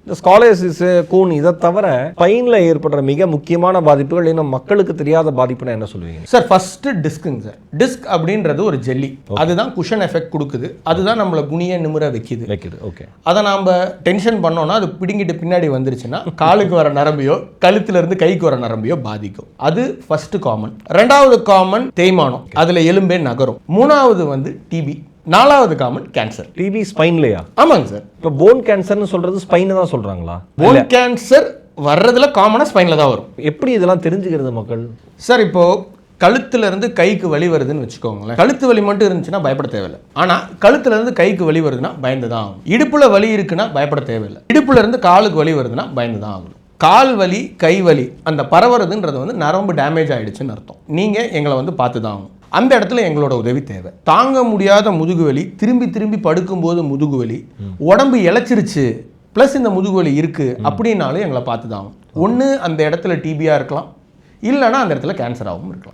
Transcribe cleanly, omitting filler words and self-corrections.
இந்த ஸ்காலசிஸ் கூன் இதை தவிர ஸ்பைன்ல ஏற்படுற மிக முக்கியமான பாதிப்புகள் இன்னும் மக்களுக்கு தெரியாத பாதிப்புனா என்ன சொல்லுவீங்க சார்? ஃபர்ஸ்ட் டிஸ்க்குங்க சார். டிஸ்க் அப்படின்றது ஒரு ஜெல்லி, அதுதான் குஷன் எஃபெக்ட் கொடுக்குது, அதுதான் நம்மளை குனிய நிமிர வைக்குது. ஓகே, அதை நாம டென்ஷன் பண்ணோம்னா அது பிடுங்கிட்டு பின்னாடி வந்துருச்சுன்னா காலுக்கு வர நரம்பையோ கழுத்துல இருந்து கைக்கு வர நரம்பையோ பாதிக்கும். அது ஃபர்ஸ்ட் காமன். ரெண்டாவது காமன் தேய்மானம், அதுல எலும்பே நகரும். மூணாவது வந்து டிபி. நாலாவது காமன் கேன்சர். டிபி ஸ்பைன்லையா? ஆமாங்க சார். இப்போ போன் கேன்சர்னு சொல்றது ஸ்பைன் தான் சொல்றாங்களா? போன் கேன்சர் வர்றதுல காமனா ஸ்பைன்ல தான் வரும். எப்படி இதெல்லாம் தெரிஞ்சுக்கிறது மக்கள்? சார், இப்போ கழுத்துல இருந்து கைக்கு வலி வருதுன்னு வச்சுக்கோங்களேன். கழுத்து வலி மட்டும் இருந்துச்சுன்னா பயப்பட தேவையில்லை. ஆனா கழுத்துல இருந்து கைக்கு வலி வருதுன்னா பயந்து தான் ஆகும். இடுப்புல வலி இருக்குன்னா பயப்பட தேவையில்லை. இடுப்புல இருந்து காலுக்கு வலி வருதுன்னா பயந்து தான் ஆகும். கால் வலி கை வலி அந்த பரவுறதுன்றது வந்து நரம்பு டேமேஜ் ஆயிடுச்சுன்னு அர்த்தம். நீங்க எங்களை வந்து பார்த்து தான் ஆகும். அந்த இடத்துல எங்களோட உதவி தேவை. தாங்க முடியாத முதுகு வலி, திரும்பி திரும்பி படுக்கும்போது முதுகு வலி, உடம்பு இழைச்சிருச்சு ப்ளஸ் இந்த முதுகு வலி இருக்கு அப்படின்னாலும் எங்களை பார்த்து தான் ஆகும். ஒன்று அந்த இடத்துல டிபியா இருக்கலாம், இல்லைன்னா அந்த இடத்துல கேன்சராகவும் இருக்கலாம்.